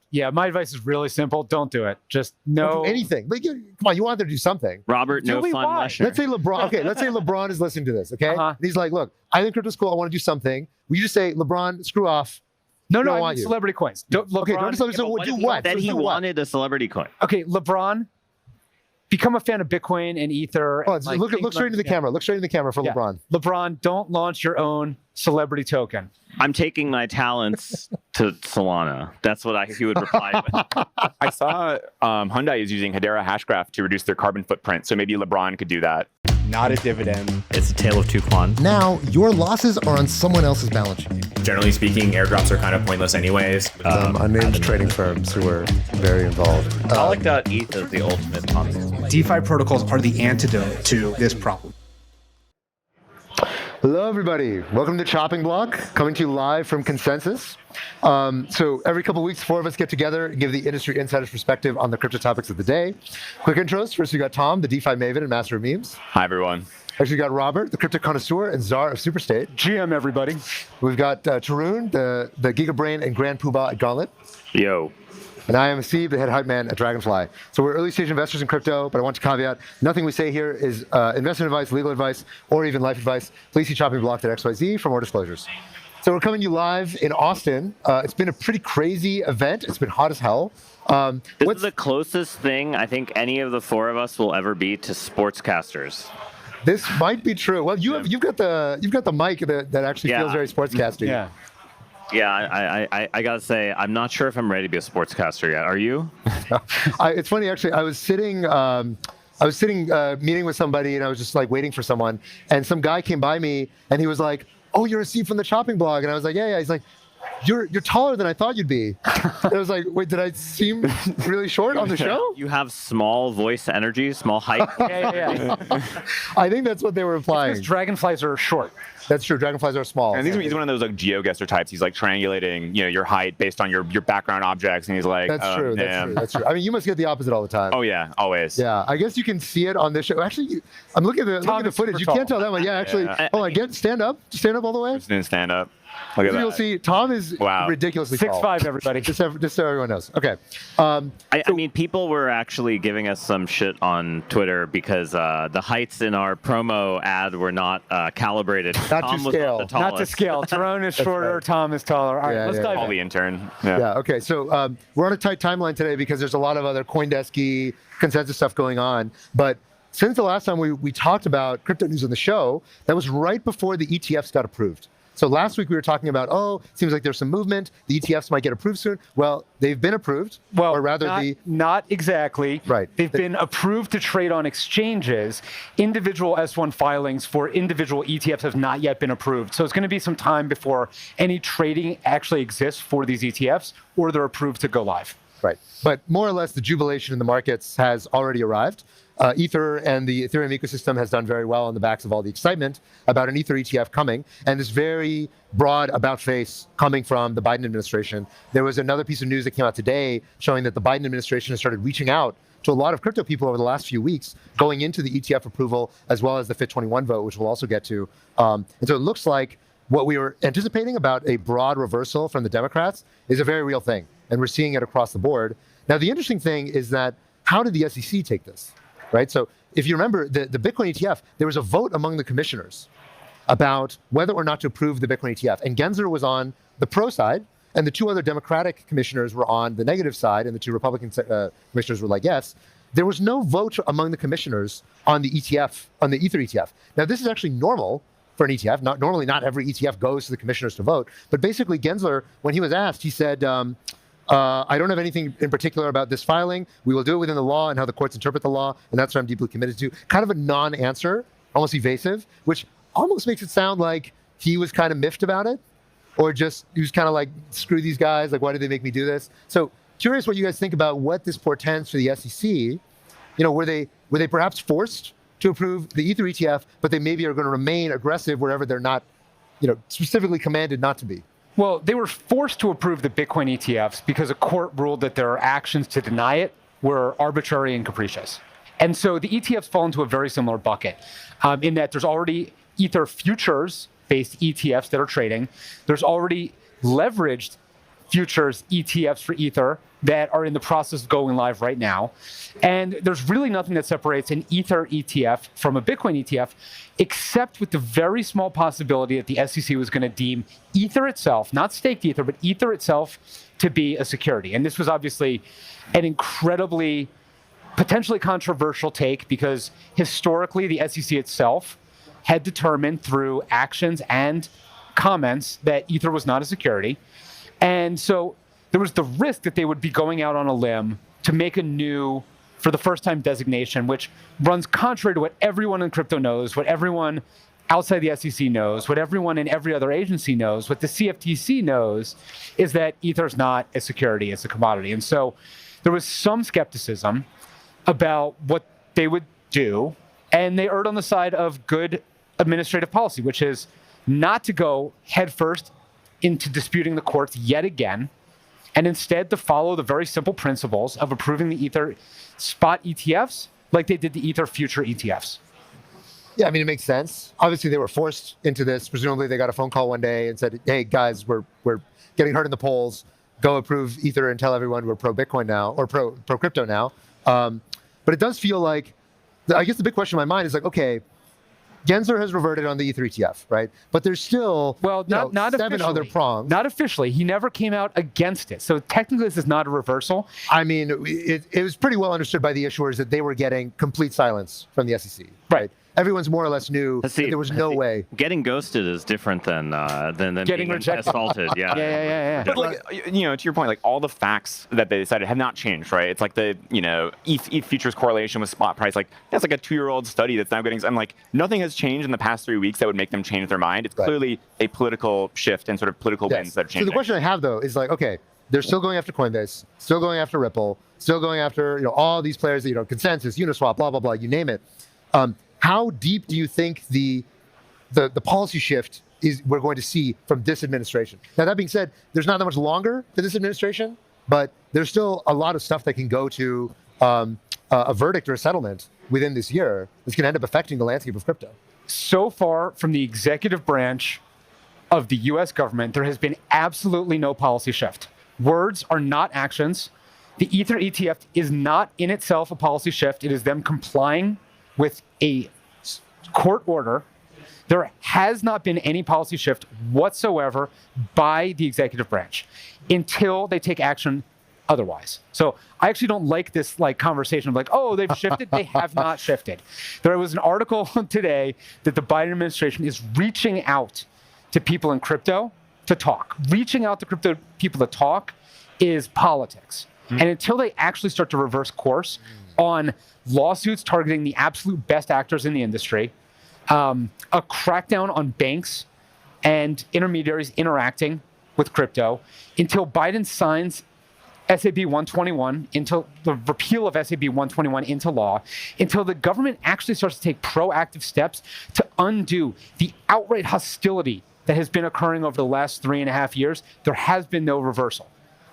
Yeah, my advice is really simple. Don't do it. Just no. Don't do anything. But come on, you want them to do something. Robert, no fun lecture. Let's say LeBron. Okay, let's say LeBron is listening to this. Okay, and he's like, "Look, I think crypto's cool. I want to do something." Will you just say, "LeBron, screw off"? No, I want celebrity coins. Okay, don't do what? Then he wanted a celebrity coin. Okay, LeBron, become a fan of Bitcoin and Ether. Oh, and look straight into the camera. Look straight into the camera for LeBron. LeBron, don't launch your own celebrity token. I'm taking my talents to Solana. That's what he would reply with. I saw Hyundai is using Hedera Hashgraph to reduce their carbon footprint, so maybe LeBron could do that. Not a dividend. It's a tale of two clans. Now, your losses are on someone else's balance sheet. Generally speaking, airdrops are kind of pointless anyways. Unnamed trading firms who are very involved. I like that ETH is the ultimate concept. DeFi protocols are the antidote to this problem. Hello, everybody. Welcome to Chopping Block, coming to you live from Consensus. So every couple of weeks, 4 of us get together and give the industry insider's perspective on the crypto topics of the day. Quick intros. First, we got Tom, the DeFi maven and master of memes. Hi, everyone. Next, we got Robert, the crypto connoisseur and czar of Superstate. GM, everybody. We've got Tarun, the Gigabrain and Grand Poobah at Gauntlet. Yo. And I am Steve, the head hype man at Dragonfly. So we're early stage investors in crypto, but I want to caveat, nothing we say here is investment advice, legal advice, or even life advice. Please see choppingblock.xyz for more disclosures. So we're coming to you live in Austin. It's been a pretty crazy event. It's been hot as hell. This is the closest thing I think any of the 4 of us will ever be to sportscasters. This might be true. Well, you've got the mic that actually feels very sportscasty. Yeah. Yeah, I gotta say, I'm not sure if I'm ready to be a sportscaster yet. Are you? It's funny, actually. I was sitting meeting with somebody, and I was just like waiting for someone, and some guy came by me, and he was like, "Oh, you're a Steve from the Chopping Blog," and I was like, "Yeah." He's like, You're taller than I thought you'd be. And I was like, wait, did I seem really short on the show? You have small voice energy, small height. Yeah. I think that's what they were implying. Because dragonflies are short. That's true. Dragonflies are small. And he's one of those like GeoGuessr types. He's like triangulating, your height based on your background objects, and he's like, That's true. That's true. I mean, you must get the opposite all the time. Oh yeah, always. Yeah, I guess you can see it on this show. Actually, I'm looking at the footage. You can't tell that one. Yeah, actually. Hold on, stand up all the way. Just didn't stand up. Look at that. You'll see Tom is ridiculously tall. 6'5", everybody. Just so everyone knows. Okay. I mean, people were actually giving us some shit on Twitter because the heights in our promo ad were not calibrated. Not to scale. Not to scale. Tyrone is shorter. Right. Tom is taller. All right, let's dive in. Call the intern. Yeah. Okay. So we're on a tight timeline today because there's a lot of other CoinDesk-y consensus stuff going on. But since the last time we talked about crypto news on the show, that was right before the ETFs got approved. So last week we were talking about, it seems like there's some movement. The ETFs might get approved soon. Well, they've been approved. Well, or rather not exactly. Right. They've been approved to trade on exchanges. Individual S1 filings for individual ETFs have not yet been approved. So it's going to be some time before any trading actually exists for these ETFs, or they're approved to go live. Right. But more or less, the jubilation in the markets has already arrived. Ether and the Ethereum ecosystem has done very well on the backs of all the excitement about an Ether ETF coming, and this very broad about face coming from the Biden administration. There was another piece of news that came out today showing that the Biden administration has started reaching out to a lot of crypto people over the last few weeks going into the ETF approval as well as the FIT21 vote, which we'll also get to. And so it looks like what we were anticipating about a broad reversal from the Democrats is a very real thing, and we're seeing it across the board. Now, the interesting thing is that how did the SEC take this? Right. So if you remember the Bitcoin ETF, there was a vote among the commissioners about whether or not to approve the Bitcoin ETF. And Gensler was on the pro side, and the 2 other Democratic commissioners were on the negative side, and the 2 Republican commissioners were like, yes. There was no vote among the commissioners on the ETF, on the Ether ETF. Now, this is actually normal for an ETF. Normally, not every ETF goes to the commissioners to vote. But basically, Gensler, when he was asked, he said, I don't have anything in particular about this filing. We will do it within the law and how the courts interpret the law, and that's what I'm deeply committed to. Kind of a non-answer, almost evasive, which almost makes it sound like he was kind of miffed about it, or just he was kind of like, screw these guys, like, why did they make me do this? So curious what you guys think about what this portends for the SEC. Were they perhaps forced to approve the Ether ETF, but they maybe are going to remain aggressive wherever they're not, specifically commanded not to be? Well, they were forced to approve the Bitcoin ETFs because a court ruled that their actions to deny it were arbitrary and capricious. And so the ETFs fall into a very similar bucket in that there's already Ether futures-based ETFs that are trading. There's already leveraged futures ETFs for Ether that are in the process of going live right now. And there's really nothing that separates an Ether ETF from a Bitcoin ETF, except with the very small possibility that the SEC was going to deem Ether itself, not staked Ether, but Ether itself, to be a security. And this was obviously an incredibly potentially controversial take, because historically the SEC itself had determined through actions and comments that Ether was not a security. And so there was the risk that they would be going out on a limb to make a new, for the first time, designation, which runs contrary to what everyone in crypto knows, what everyone outside the SEC knows, what everyone in every other agency knows, what the CFTC knows, is that Ether is not a security, it's a commodity. And so there was some skepticism about what they would do, and they erred on the side of good administrative policy, which is not to go headfirst into disputing the courts yet again, and instead to follow the very simple principles of approving the Ether spot ETFs like they did the Ether future ETFs. Yeah, I mean, it makes sense. Obviously, they were forced into this. Presumably, they got a phone call one day and said, hey, guys, we're getting hurt in the polls. Go approve Ether and tell everyone we're pro-Bitcoin now, or pro-crypto now. But it does feel like, I guess the big question in my mind is like, okay, Gensler has reverted on the Ether ETF, right? But there's still not 7 other prongs. Not officially. He never came out against it. So technically, this is not a reversal. I mean, it was pretty well understood by the issuers that they were getting complete silence from the SEC. Right. Everyone's more or less knew that there was no way. Getting ghosted is different than getting being rejected. assaulted. Yeah. Yeah. But like, you know, to your point, like all the facts that they decided have not changed, right? It's like the, you know, ETH futures correlation with spot price. Like that's like a 2-year-old study that's now getting. I'm like, nothing has changed in the past 3 weeks that would make them change their mind. It's clearly a political shift and sort of political winds that are changing. So the question I have though is like, okay, they're still going after Coinbase, still going after Ripple, still going after, you know, all these players, you know, Consensus, Uniswap, blah blah blah, you name it. How deep do you think the policy shift we're going to see from this administration? Now, that being said, there's not that much longer to this administration, but there's still a lot of stuff that can go to a verdict or a settlement within this year that's going to end up affecting the landscape of crypto. So far from the executive branch of the US government, there has been absolutely no policy shift. Words are not actions. The Ether ETF is not in itself a policy shift. It is them complying with a court order. There has not been any policy shift whatsoever by the executive branch until they take action otherwise. So I actually don't like this conversation of like, oh, they've shifted. They have not shifted. There was an article today that the Biden administration is reaching out to people in crypto to talk. Reaching out to crypto people to talk is politics. And until they actually start to reverse course on lawsuits targeting the absolute best actors in the industry, a crackdown on banks and intermediaries interacting with crypto, until Biden signs SAB 121, until the repeal of SAB 121 into law, until the government actually starts to take proactive steps to undo the outright hostility that has been occurring over the last 3.5 years, there has been no reversal.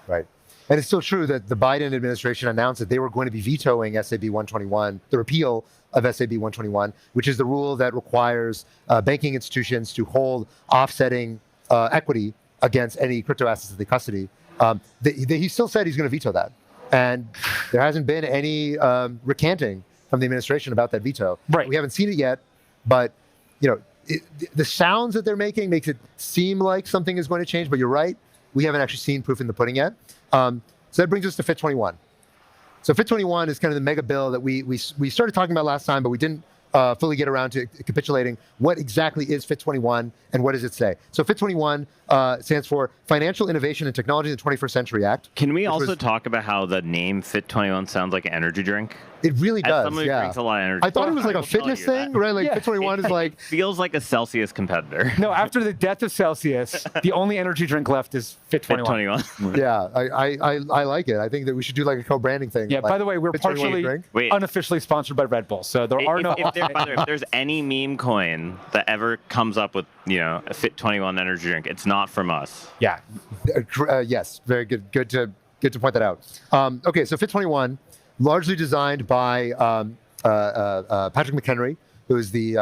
Right. And it's still true that the Biden administration announced that they were going to be vetoing SAB 121, the repeal of SAB 121, which is the rule that requires banking institutions to hold offsetting equity against any crypto assets that they custody. He still said he's going to veto that. And there hasn't been any recanting from the administration about that veto. Right. We haven't seen it yet, but you know, the sounds that they're making makes it seem like something is going to change, but you're right. We haven't actually seen proof in the pudding yet. So that brings us to FIT21. So FIT21 is kind of the mega bill that we started talking about last time, but we didn't fully get around to capitulating what exactly is FIT21 and what does it say. So FIT21 stands for Financial Innovation and Technology in the 21st Century Act. Can we also talk about how the name FIT21 sounds like an energy drink? It really does, Somebody drinks a lot of energy. I thought it was like a fitness thing, right? Like FIT21 is like... feels like a Celsius competitor. No, after the death of Celsius, the only energy drink left is FIT21. FIT21. Yeah, I like it. I think that we should do like a co-branding thing. Yeah, like by the way, we're partially unofficially sponsored by Red Bull, so there are no... If there's any meme coin that ever comes up with, you know, a FIT21 energy drink, it's not from us. Yeah. Yes, very good. Good to point that out. Okay, so FIT21, largely designed by Patrick McHenry, who is the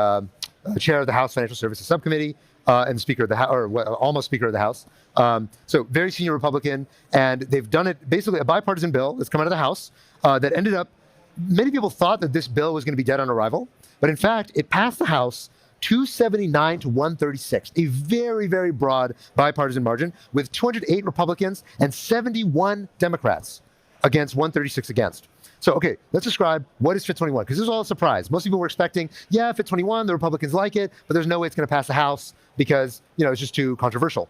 chair of the House Financial Services Subcommittee and Speaker of the House, or almost Speaker of the House. So very senior Republican, and they've done it basically a bipartisan bill that's come out of the House that ended up, many people thought that this bill was going to be dead on arrival, but in fact, it passed the House 279 to 136, a very, very broad bipartisan margin with 208 Republicans and 71 Democrats against 136 against. So, okay, let's describe what is FIT21, because this is all a surprise. Most people were expecting, yeah, FIT21, the Republicans like it, but there's no way it's going to pass the House because, it's just too controversial.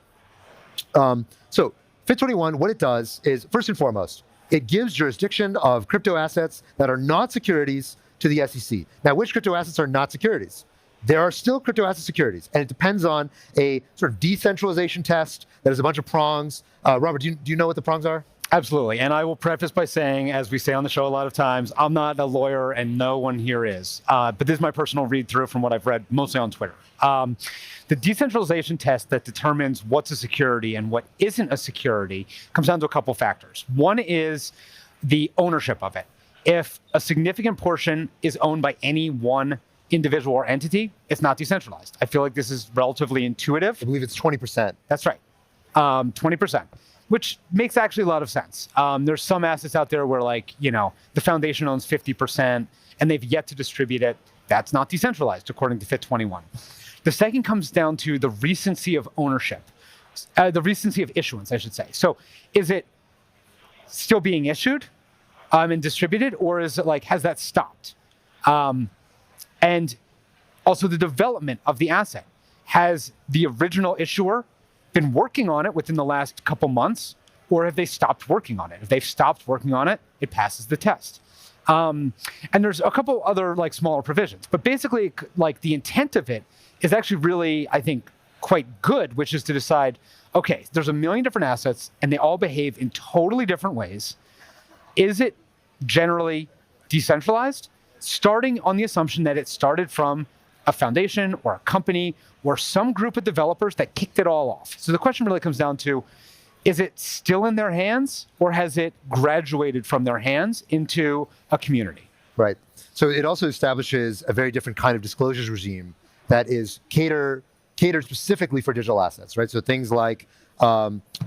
So FIT21, what it does is, first and foremost, it gives jurisdiction of crypto assets that are not securities to the SEC. Now, which crypto assets are not securities? There are still crypto asset securities, and it depends on a sort of decentralization test that has a bunch of prongs. Robert, do you know what the prongs are? Absolutely. And I will preface by saying, as we say on the show a lot of times, I'm not a lawyer and no one here is. But this is my personal read through from what I've read, mostly on Twitter. The decentralization test that determines what's a security and what isn't a security comes down to a couple factors. One is the ownership of it. If a significant portion is owned by any one individual or entity, it's not decentralized. I feel like this is relatively intuitive. I believe it's 20%. That's right. 20%, which makes actually a lot of sense. There's some assets out there where the foundation owns 50% and they've yet to distribute it. That's not decentralized according to FIT21. The second comes down to the recency of ownership, the recency of issuance, I should say. So is it still being issued and distributed, or is it has that stopped? And also the development of the asset. Has the original issuer been working on it within the last couple months, or have they stopped working on it? If they've stopped working on it, it passes the test. And there's a couple other smaller provisions, but basically the intent of it is actually really, I think, quite good, which is to decide, okay, there's a million different assets and they all behave in totally different ways. Is it generally decentralized? Starting on the assumption that it started from a foundation or a company or some group of developers that kicked it all off. So the question really comes down to, is it still in their hands, or has it graduated from their hands into a community? Right. So it also establishes a very different kind of disclosures regime that is catered specifically for digital assets, right? So things like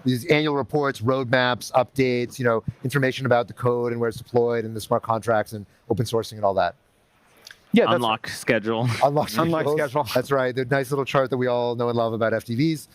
these annual reports, roadmaps, updates, information about the code and where it's deployed and the smart contracts and open sourcing and all that. Yeah, unlock schedule. Unlock schedule. That's right. The nice little chart that we all know and love about FTVs.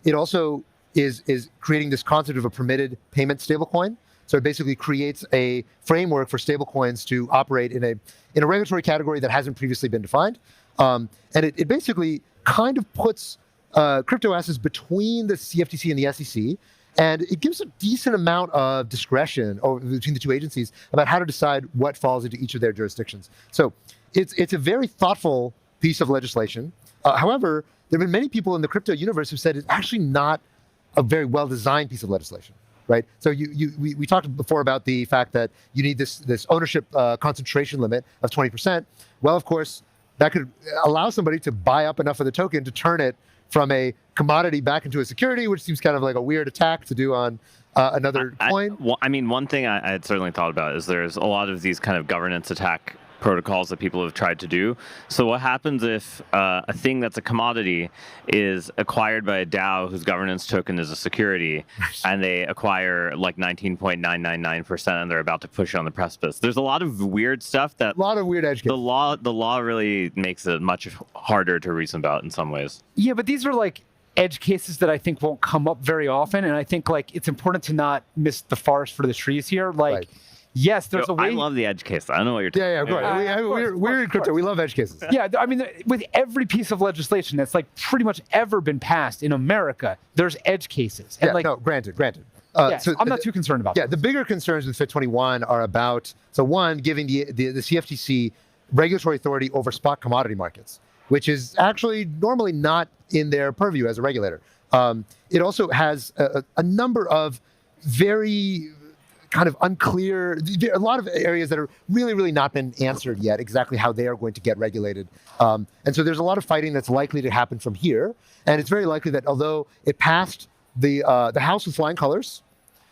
It also is creating this concept of a permitted payment stablecoin. So it basically creates a framework for stablecoins to operate in a regulatory category that hasn't previously been defined. And it basically kind of puts crypto assets between the CFTC and the SEC, and it gives a decent amount of discretion between the two agencies about how to decide what falls into each of their jurisdictions. So it's a very thoughtful piece of legislation. However, there have been many people in the crypto universe who said it's actually not a very well-designed piece of legislation, right? So we talked before about the fact that you need this ownership concentration limit of 20%. Well, of course, that could allow somebody to buy up enough of the token to turn it from a commodity back into a security, which seems kind of like a weird attack to do on another coin. One thing I had certainly thought about is there's a lot of these kind of governance attack protocols that people have tried to do. So what happens if a thing that's a commodity is acquired by a DAO whose governance token is a security, and they acquire 19.999% and they're about to push on the precipice? There's a lot of weird stuff that... A lot of weird edge cases. The law really makes it much harder to reason about in some ways. Yeah, but these are edge cases that I think won't come up very often, and I think it's important to not miss the forest for the trees here. Right. Yes, there's a way. I love the edge case. I don't know what you're talking about. Yeah, we're in crypto. We love edge cases. Yeah, I mean, with every piece of legislation that's pretty much ever been passed in America, there's edge cases. And no, granted. So I'm not too concerned about that. Yeah, the bigger concerns with FIT21 are about, one, giving the CFTC regulatory authority over spot commodity markets, which is actually normally not in their purview as a regulator. It also has a number of very kind of unclear, a lot of areas that are really, really not been answered yet, exactly how they are going to get regulated. And so there's a lot of fighting that's likely to happen from here. And it's very likely that although it passed the House with flying colors,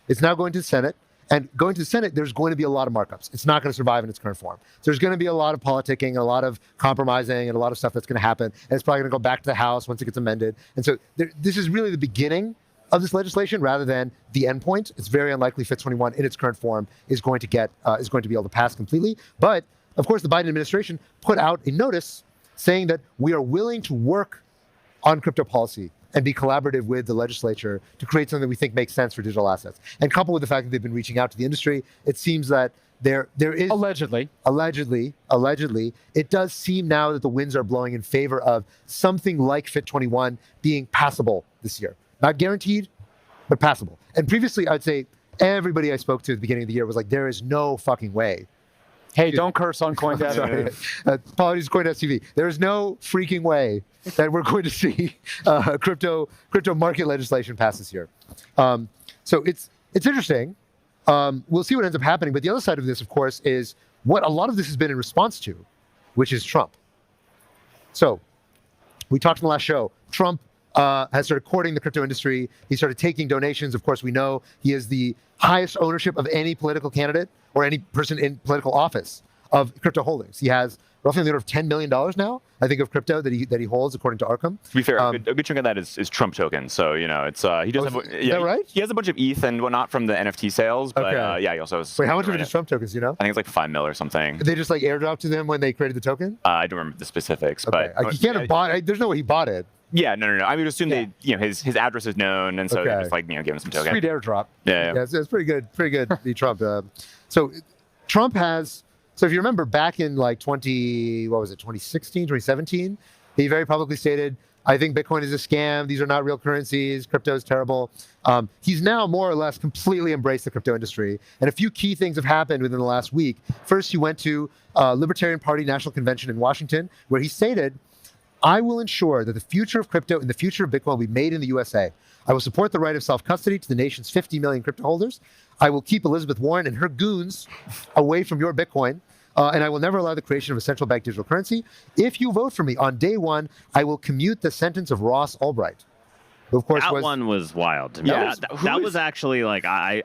it's now going to the Senate. And going to the Senate, there's going to be a lot of markups. It's not going to survive in its current form. So there's going to be a lot of politicking and a lot of compromising and a lot of stuff that's going to happen. And it's probably going to go back to the House once it gets amended. And so this is really the beginning of this legislation rather than the endpoint. It's very unlikely FIT21 in its current form is going to be able to pass completely. But of course, the Biden administration put out a notice saying that we are willing to work on crypto policy and be collaborative with the legislature to create something that we think makes sense for digital assets. And coupled with the fact that they've been reaching out to the industry, it seems that there is allegedly, it does seem now that the winds are blowing in favor of something like FIT21 being passable this year. Not guaranteed, but passable. And previously, I'd say everybody I spoke to at the beginning of the year was like, there is no fucking way. Hey, don't curse on CoinDesk. Sorry. Apologies, CoinDesk TV. There is no freaking way that we're going to see crypto market legislation pass this year. So it's interesting. We'll see what ends up happening. But the other side of this, of course, is what a lot of this has been in response to, which is Trump. So we talked in the last show. Trump has started courting the crypto industry. He started taking donations. Of course, we know he has the highest ownership of any political candidate or any person in political office of crypto holdings. He has roughly in the order of $10 million now, I think, of crypto that he holds, according to Arkham. To be fair, a good chunk of that is Trump tokens. So, you know, it's he does have. Is that right? He has a bunch of ETH and whatnot from the NFT sales, but yeah, he also has. Wait, how much of it is Trump tokens? You know? I think it's like 5 mil or something. They just like airdropped to them when they created the token. I don't remember the specifics, but he can't have bought it. There's no way he bought it. Yeah, no. I would assume they, you know, his address is known, and so they just like, you know, give him some tokens. Sweet airdrop. Yeah, it's pretty good. The Trump. So Trump has. So if you remember back in like 2016, 2017, he very publicly stated, I think Bitcoin is a scam. These are not real currencies. Crypto is terrible. He's now more or less completely embraced the crypto industry. And a few key things have happened within the last week. First, he went to Libertarian Party National Convention in Washington, where he stated, I will ensure that the future of crypto and the future of Bitcoin will be made in the USA. I will support the right of self-custody to the nation's 50 million crypto holders. I will keep Elizabeth Warren and her goons away from your Bitcoin. And I will never allow the creation of a central bank digital currency. If you vote for me on day one, I will commute the sentence of Ross Ulbright. Who, of course, that one was wild to me. Yeah, that was actually like I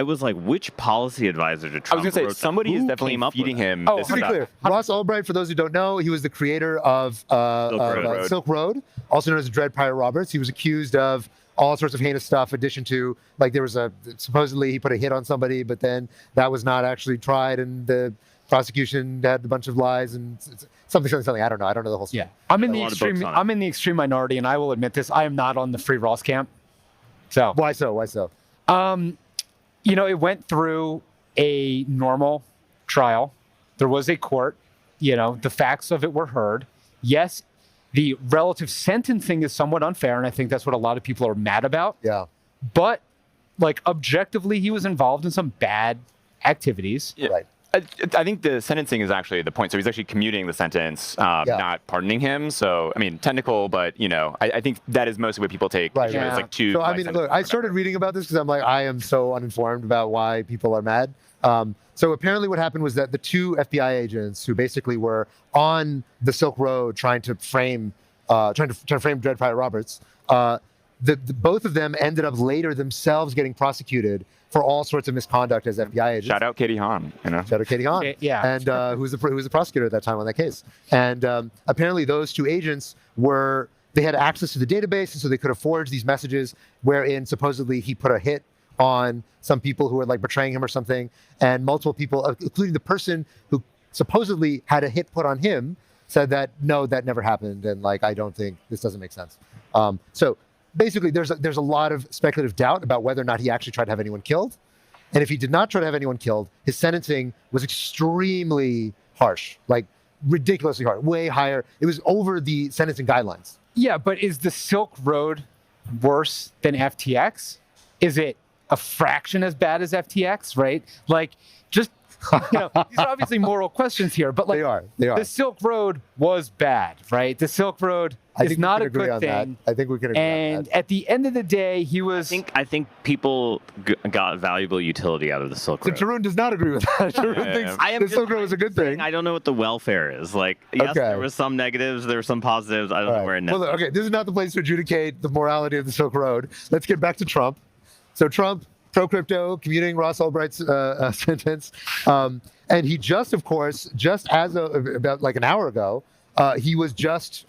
was like, which policy advisor did Trump? I was going to say somebody is definitely feeding him. Oh, pretty clear. Ross Ulbright, for those who don't know, he was the creator of Silk Road, also known as Dread Pirate Roberts. He was accused of all sorts of heinous stuff, in addition to, like, there was supposedly he put a hit on somebody, but then that was not actually tried, and the prosecution had a bunch of lies and something. I don't know. I don't know the whole story. Yeah, I'm in the extreme minority, and I will admit this. I am not on the Free Ross camp. So why so? You know, it went through a normal trial. There was a court. You know, the facts of it were heard. Yes, the relative sentencing is somewhat unfair, and I think that's what a lot of people are mad about. Yeah. But, like, objectively, he was involved in some bad activities. Yeah. Right. I think the sentencing is actually the point. So he's actually commuting the sentence, not pardoning him. So, I mean, technical, but, you know, I think that is mostly what people take. Right. It's like two. So, I mean, look, I started reading about this because I'm like, I am so uninformed about why people are mad. So apparently what happened was that the two FBI agents who basically were on the Silk Road trying to frame Dread Pirate Roberts, both of them ended up later themselves getting prosecuted for all sorts of misconduct as FBI agents. Shout out Katie Hahn, you know. Shout out Katie Hahn. Yeah. And who was the prosecutor at that time on that case. And apparently those two agents they had access to the database, and so they could have forged these messages wherein supposedly he put a hit on some people who were like betraying him or something, and multiple people, including the person who supposedly had a hit put on him, said that no, that never happened, and like I don't think this doesn't make sense. So basically, there's a lot of speculative doubt about whether or not he actually tried to have anyone killed, and if he did not try to have anyone killed, his sentencing was extremely harsh, like ridiculously hard, way higher. It was over the sentencing guidelines. Yeah, but is the Silk Road worse than FTX? Is it a fraction as bad as FTX, right? Like, just, you know, these are obviously moral questions here, but like, they are. The Silk Road was bad, right? The Silk Road is not a good thing. I think we can agree on that. And at the end of the day, he was... I think people got valuable utility out of the Silk Road. So Tarun does not agree with that. Tarun thinks the Silk Road was a good thing. I don't know what the welfare is. Like, yes, there were some negatives, there were some positives. I don't know where it well, okay, this is not the place to adjudicate the morality of the Silk Road. Let's get back to Trump. So Trump, pro-crypto, commuting Ross Ulbright's sentence. And he just, of course, about like an hour ago, he was just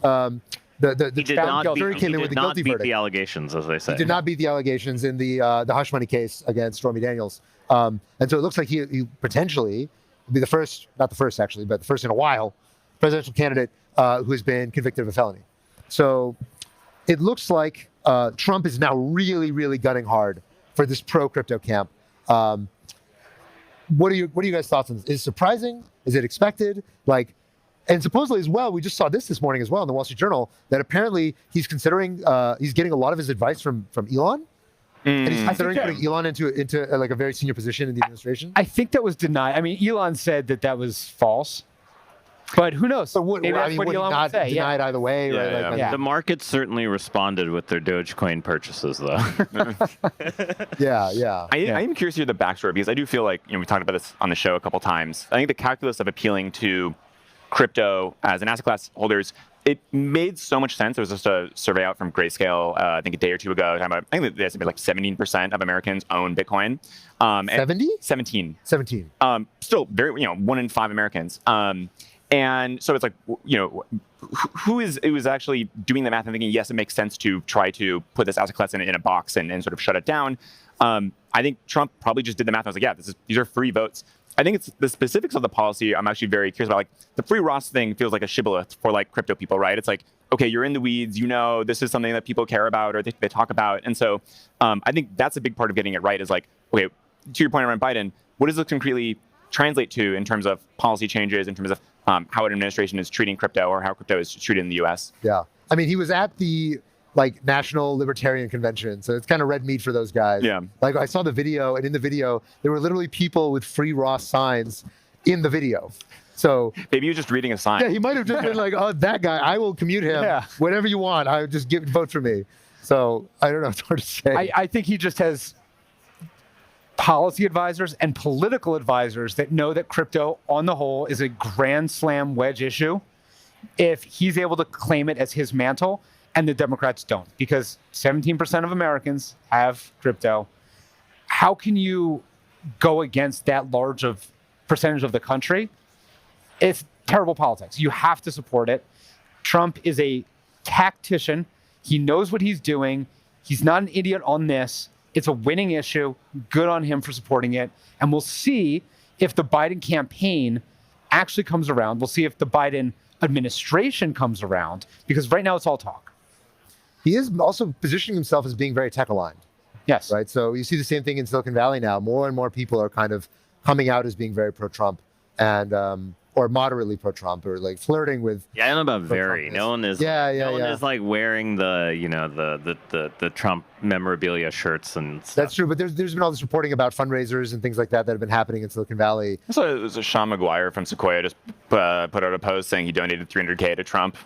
He did not jury came in with the guilty beat verdict. the allegations, as they say. He did not beat the allegations in the hush money case against Stormy Daniels. And so it looks like he potentially will be the first, not the first actually, but the first in a while, presidential candidate who has been convicted of a felony. So it looks like Trump is now really, really gunning hard for this pro-crypto camp. What are you guys' thoughts on this? Is it surprising? Is it expected? And supposedly as well, we just saw this morning as well in the Wall Street Journal, that apparently he's considering, he's getting a lot of his advice from Elon. And he's considering putting Elon into like a very senior position in the administration. I think that was denied. I mean, Elon said that was false. But who knows? So would Maybe that's what he Elon not would say. deny it either way? Yeah, right? yeah. The market certainly responded with their Dogecoin purchases, though. Yeah. I am curious to hear the backstory, because I do feel like, we talked about this on the show a couple times. I think the calculus of appealing to crypto as an asset class holders, it made so much sense. There was just a survey out from Grayscale, I think a day or two ago, talking about, I think they estimated like 17% of Americans own Bitcoin. 70? 17. 17. Still very, 1 in 5 Americans. And so it's like, who is actually doing the math and thinking, yes, it makes sense to try to put this asset class in a box and sort of shut it down. I think Trump probably just did the math. I was like, yeah, these are free votes. I think it's the specifics of the policy I'm actually very curious about. Like the free Ross thing feels like a shibboleth for like crypto people, right? It's like, okay, you're in the weeds, this is something that people care about or they talk about. And so I think that's a big part of getting it right is like, okay, to your point around Biden, what does this concretely translate to in terms of policy changes, in terms of how an administration is treating crypto or how crypto is treated in the US? Yeah. I mean, he was at the National Libertarian Convention, so it's kind of red meat for those guys. Yeah. I saw the video, and in the video, there were literally people with free Ross signs in the video. So maybe he was just reading a sign. yeah, he might have just been like, "Oh, that guy, I will commute him. Yeah. Whatever you want, I would just vote for me." So I don't know. It's hard to say. I think he just has policy advisors and political advisors that know that crypto, on the whole, is a grand slam wedge issue. If he's able to claim it as his mantle, and the Democrats don't, because 17% of Americans have crypto. How can you go against that large of percentage of the country? It's terrible politics. You have to support it. Trump is a tactician. He knows what he's doing. He's not an idiot on this. It's a winning issue. Good on him for supporting it. And we'll see if the Biden campaign actually comes around. We'll see if the Biden administration comes around, because right now it's all talk. He is also positioning himself as being very tech aligned. Yes. Right. So you see the same thing in Silicon Valley now. More and more people are kind of coming out as being very pro-Trump and or moderately pro-Trump or like flirting with. Yeah, I don't know about very. No one is. No one is like wearing the Trump memorabilia shirts and stuff. That's true, but there's been all this reporting about fundraisers and things like that have been happening in Silicon Valley. So it was Sean McGuire from Sequoia just put out a post saying he donated $300K to Trump.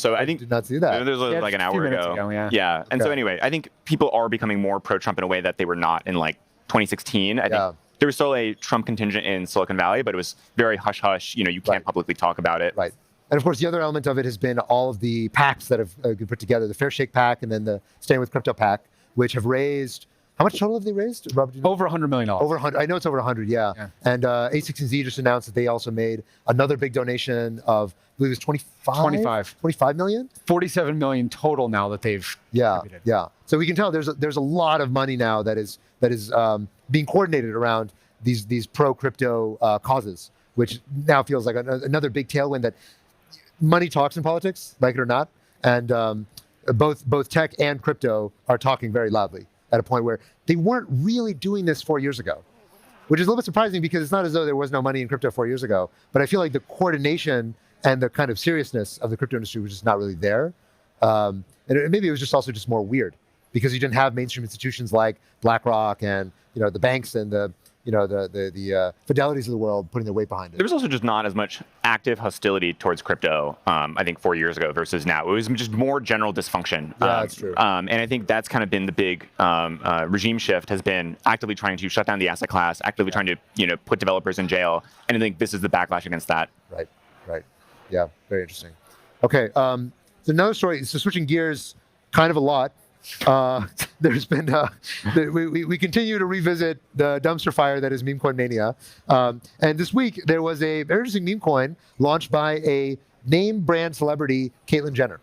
So I think did not see that. There's like an hour ago. Yeah. And so anyway, I think people are becoming more pro-Trump in a way that they were not in like 2016. I think there was still a Trump contingent in Silicon Valley, but it was very hush-hush. You can't publicly talk about it. Right. And of course, the other element of it has been all of the PACs that have been put together, the Fair Shake PAC and then the Staying with Crypto PAC, which have raised, how much total have they raised? Robert, Over $100 million. Over 100. I know it's over 100, yeah. And A16Z just announced that they also made another big donation of, I believe it was 25 million? 47 million total now that they've contributed. Yeah. So we can tell there's a lot of money now that is being coordinated around these pro-crypto causes, which now feels like another big tailwind that money talks in politics, like it or not. And both tech and crypto are talking very loudly at a point where they weren't really doing this 4 years ago, which is a little bit surprising because it's not as though there was no money in crypto 4 years ago. But I feel like the coordination and the kind of seriousness of the crypto industry was just not really there. And maybe it was just also just more weird because you didn't have mainstream institutions like BlackRock and the banks and the Fidelities of the world putting their weight behind it. There was also just not as much active hostility towards crypto, I think 4 years ago versus now. It was just more general dysfunction. Yeah, that's true. And I think that's kind of been the big regime shift, has been actively trying to shut down the asset class, actively trying to put developers in jail. And I think this is the backlash against that. Right. Yeah, very interesting. Okay, so another story, so switching gears kind of a lot. There's been we continue to revisit the dumpster fire that is Memecoin mania, and this week there was a very interesting meme coin launched by a name brand celebrity, Caitlyn Jenner.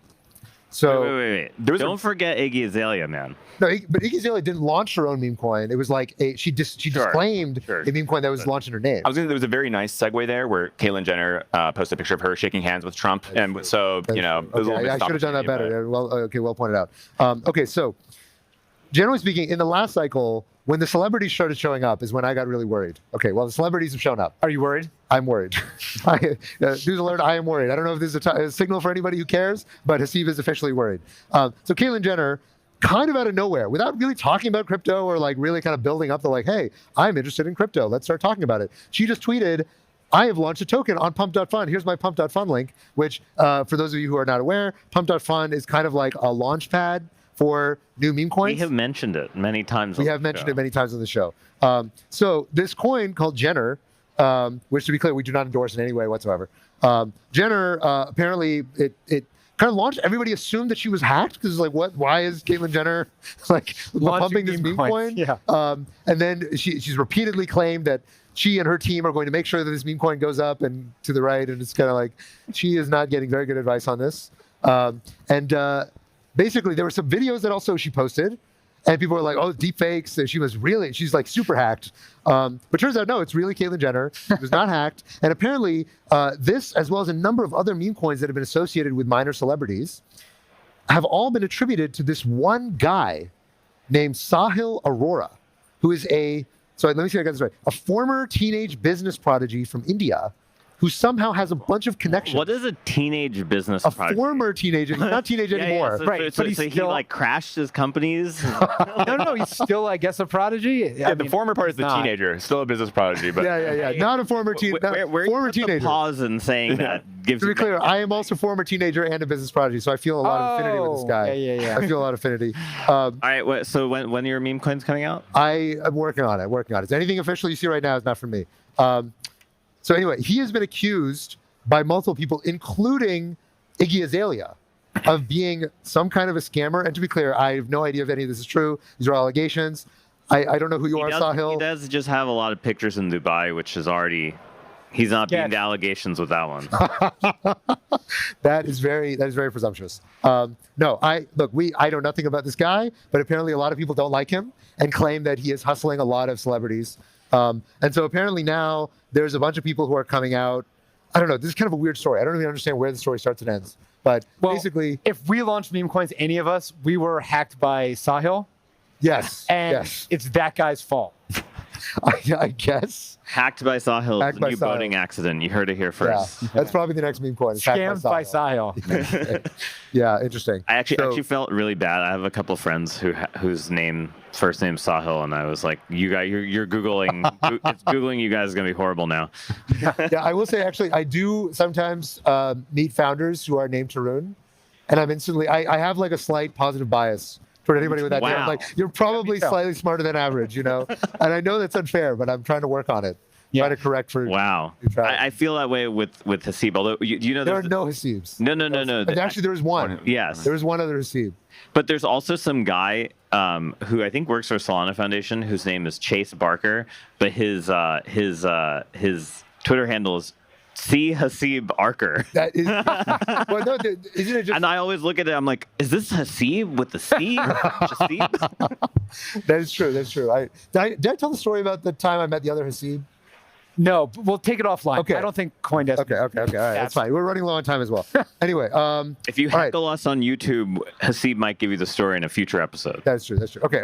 So Wait. Don't forget Iggy Azalea, man. no, but Iggy Azalea didn't launch her own meme coin. It was like she disclaimed a meme coin that was launched in her name. I was going to. There was a very nice segue there where Caitlyn Jenner posted a picture of her shaking hands with Trump, and so it was a little Okay, missed I should have done that opportunity, better. Well pointed out. Okay, so generally speaking, in the last cycle, when the celebrities started showing up is when I got really worried. Okay, well, the celebrities have shown up. Are you worried? I'm worried. News alert, I am worried. I don't know if this is a signal for anybody who cares, but Hasib is officially worried. So Caitlyn Jenner, kind of out of nowhere, without really talking about crypto or like really kind of building up the like, hey, I'm interested in crypto. Let's start talking about it. She just tweeted, I have launched a token on pump.fund. Here's my pump.fund link, which for those of you who are not aware, pump.fund is kind of like a launch pad for new meme coins. We have mentioned it many times. We have mentioned it many times on the show. So this coin called Jenner, which to be clear, we do not endorse in any way whatsoever. Jenner, apparently it kind of launched. Everybody assumed that she was hacked because it's like, what? Why is Caitlyn Jenner like pumping this meme coin? Yeah. And then she's repeatedly claimed that she and her team are going to make sure that this meme coin goes up and to the right. And it's kind of like she is not getting very good advice on this. Basically, there were some videos that also she posted, and people were like, "Oh, deep fakes." She's like super hacked. But turns out, no, it's really Caitlyn Jenner. It was not hacked. And apparently, this, as well as a number of other meme coins that have been associated with minor celebrities, have all been attributed to this one guy named Sahil Arora, who is let me see if I got this right, a former teenage business prodigy from India, who somehow has a bunch of connections. What is a teenage business prodigy? Former teenager. He's not teenage anymore. Right, So but he's he still- like crashed his companies. No, he's still, I guess, a prodigy. Yeah, the former part is the teenager, still a business prodigy, but Yeah. Not a former teenager. Where Former you put the teenager. pause in saying that gives To be you clear, I am also a former teenager and a business prodigy, so I feel a lot of affinity with this guy. Yeah. I feel a lot of affinity. All right, so when are your meme coins coming out? I am working on it. So anything official you see right now is not from me. So anyway, he has been accused by multiple people, including Iggy Azalea, of being some kind of a scammer. And to be clear, I have no idea if any of this is true. These are allegations. I don't know who you are, Sahil. He does just have a lot of pictures in Dubai, which is already... He's not being to allegations with that one. That is very presumptuous. I know nothing about this guy, but apparently a lot of people don't like him and claim that he is hustling a lot of celebrities. And so apparently now there's a bunch of people who are coming out. I don't know. This is kind of a weird story. I don't even understand where the story starts and ends. But basically, if we launched meme coins, any of us, we were hacked by Sahil, yes, and it's that guy's fault. I guess. Hacked by Sahil. Hacked The by new Sahil. boating accident. You heard it here first. Yeah, that's probably the next meme coin. Scammed by Sahil. Yeah, interesting. I actually felt really bad. I have a couple of friends whose first name Sahil, and I was like, "You guys, you're googling. It's googling you guys is gonna be horrible now." Yeah, I will say actually, I do sometimes meet founders who are named Tarun, and I'm instantly I have like a slight positive bias toward anybody with that name. I'm like, you're probably slightly smarter than average, and I know that's unfair, but I'm trying to work on it. Trying to correct for. Wow. I feel that way with Hasib. Although you know there are no Hasibs. No. Actually, there is one. Yes. There is one other Hasib. But there's also some guy who I think works for Solana Foundation, whose name is Chase Barker, but his Twitter handle is C Hasib Arker. That is. Well, no, isn't it just? And I always look at it. I'm like, is this Hasib with the C? That is true. That's true. Did I tell the story about the time I met the other Hasib? No, we'll take it offline. Okay. I don't think CoinDesk. Okay. All right, that's fine. We're running low on time as well. Anyway, if you heckle us on YouTube, Hasib might give you the story in a future episode. That's true. Okay.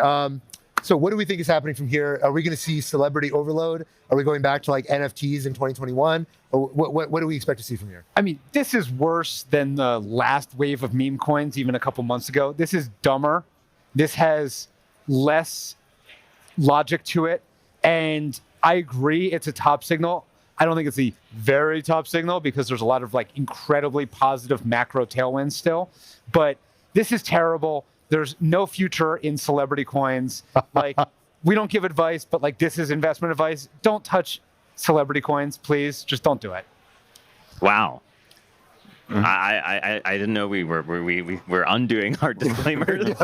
So what do we think is happening from here? Are we going to see celebrity overload? Are we going back to like NFTs in 2021? Or what do we expect to see from here? I mean, this is worse than the last wave of meme coins even a couple months ago. This is dumber. This has less logic to it. And I agree it's a top signal. I don't think it's the very top signal because there's a lot of like incredibly positive macro tailwinds still. But this is terrible. There's no future in celebrity coins. Like, we don't give advice, but like this is investment advice. Don't touch celebrity coins, please. Just don't do it. Wow. I didn't know we were undoing our disclaimers.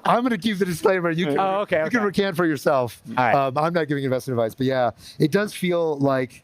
I'm going to keep the disclaimer. You can, you can recant for yourself. All right. I'm not giving investment advice, but yeah, it does feel like,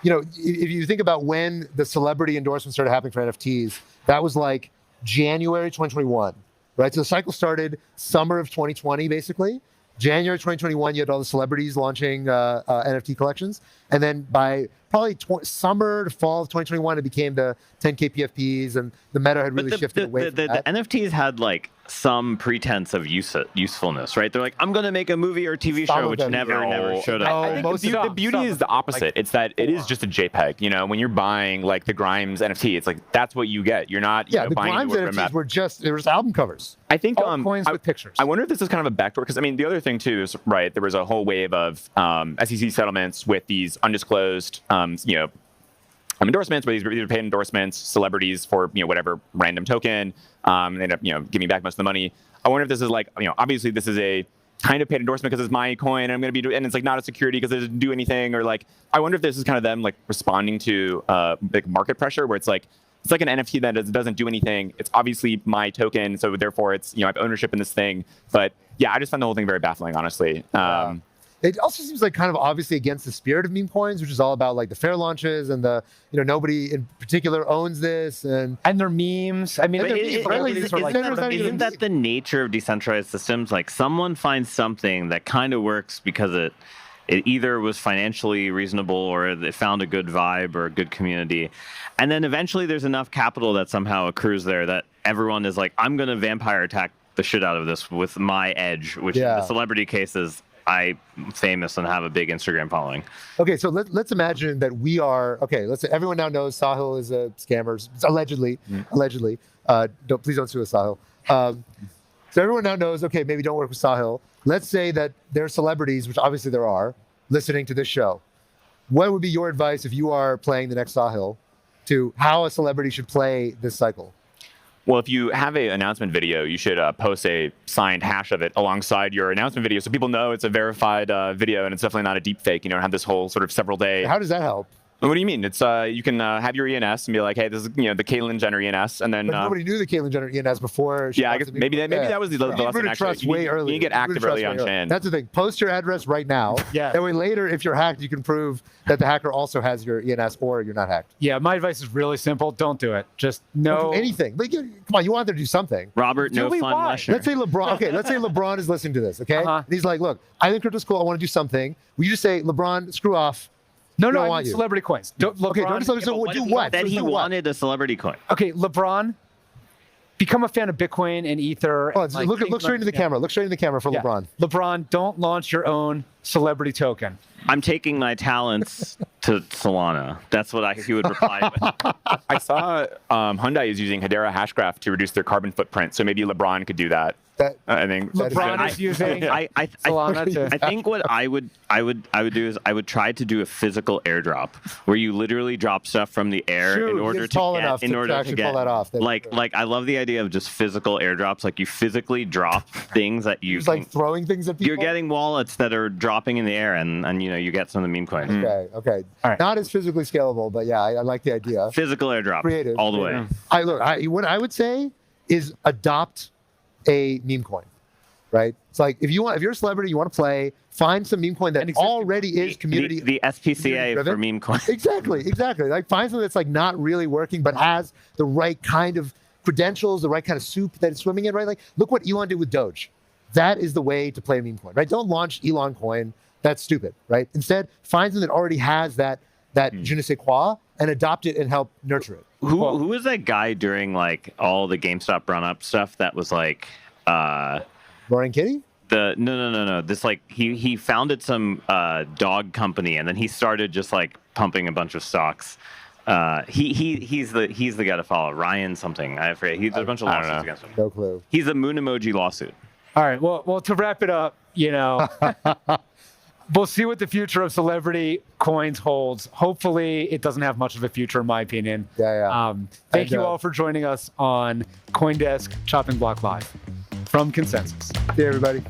if you think about when the celebrity endorsements started happening for NFTs, that was like January 2021, right? So the cycle started summer of 2020, basically. January 2021, you had all the celebrities launching NFT collections. And then by probably summer to fall of 2021, it became the 10K PFPs, and the meta had really shifted away from that. The NFTs had like some pretense of usefulness, right? They're like, I'm going to make a movie or TV show, which never showed up. I think the beauty is the opposite. It's that it is just a JPEG. You know, when you're buying like the Grimes NFT, it's like that's what you get. You're not the buying Grimes NFTs were just album covers. I think coins with pictures. I wonder if this is kind of a backdoor, because I mean the other thing too is, right, there was a whole wave of SEC settlements with these undisclosed endorsements, where these are paid endorsements, celebrities for whatever random token, and end up giving back most of the money. I wonder if this is like, obviously this is a kind of paid endorsement because it's my coin, and I'm going to be and it's like not a security because it doesn't do anything, or like I wonder if this is kind of them like responding to like market pressure, where it's like an NFT that doesn't do anything. It's obviously my token, so therefore it's I have ownership in this thing. But yeah, I just found the whole thing very baffling, honestly. It also seems like kind of obviously against the spirit of meme coins, which is all about like the fair launches and the nobody in particular owns this and their memes. I mean, isn't that the nature of decentralized systems? Like someone finds something that kind of works because it either was financially reasonable or it found a good vibe or a good community, and then eventually there's enough capital that somehow accrues there that everyone is like, I'm going to vampire attack the shit out of this with my edge, which in the celebrity cases, I'm famous and have a big Instagram following. Okay, so let's imagine that we are, let's say everyone now knows Sahil is a scammer, allegedly. Please don't sue us, Sahil. So everyone now knows, maybe don't work with Sahil. Let's say that there are celebrities, which obviously there are, listening to this show. What would be your advice if you are playing the next Sahil to how a celebrity should play this cycle? Well, if you have an announcement video, you should post a signed hash of it alongside your announcement video, so people know it's a verified video and it's definitely not a deep fake. Have this whole sort of several day. How does that help? What do you mean? It's you can have your ENS and be like, hey, this is the Caitlyn Jenner ENS, and then but nobody knew the Caitlyn Jenner ENS before. I guess maybe that was the lesson. Trust way early. You need to get active early on Unchained. That's the thing. Post your address right now. That way later, if you're hacked, you can prove that the hacker also has your ENS or you're not hacked. Yeah, my advice is really simple. Don't do it. Just no. Don't do anything. But come on, you want them to do something. Robert, no fun Lesher. Let's say LeBron. Let's say LeBron is listening to this. And he's like, look, I think crypto's cool. I want to do something. Will you just say, LeBron, screw off? No, I need celebrity coins. Don't do celebrity. So do what? That he wanted a celebrity coin. Okay, LeBron, become a fan of Bitcoin and Ether. Look straight into the camera. Look straight into the camera for LeBron. LeBron, don't launch your own celebrity token. I'm taking my talents to Solana. That's what he would reply with. I saw Hyundai is using Hedera Hashgraph to reduce their carbon footprint, so maybe LeBron could do that. I think LeBron is using Solana. I think what I would do is I would try to do a physical airdrop where you literally drop stuff from the air in order to pull get that off. Like I love the idea of just physical airdrops. Like you physically drop things that you like throwing things at people. You're getting wallets that are dropping in the air, and you get some of the meme coins. Okay. All right. Not as physically scalable, but I like the idea. Physical airdrop, creative, all the way. What I would say is adopt a meme coin, right? It's like if you're a celebrity, you want to play, find some meme coin that already is community. The SPCA for meme coin. Exactly. Like find something that's like not really working, but has the right kind of credentials, the right kind of soup that it's swimming in, right? Like look what Elon did with Doge. That is the way to play a meme coin, right? Don't launch Elon coin. That's stupid, right? Instead, find something that already has that je ne sais quoi and adopt it and help nurture it. Who was that guy during like all the GameStop run up stuff that was like Roaring Kitty? No. This like he founded some dog company and then he started just like pumping a bunch of stocks. He's the guy to follow. Ryan something. I forget. There's a bunch of lawsuits against him. No clue. He's a moon emoji lawsuit. All right. Well, to wrap it up, we'll see what the future of celebrity coins holds. Hopefully, it doesn't have much of a future, in my opinion. Thank you all for joining us on CoinDesk Chopping Block Live from Consensus. See you, everybody.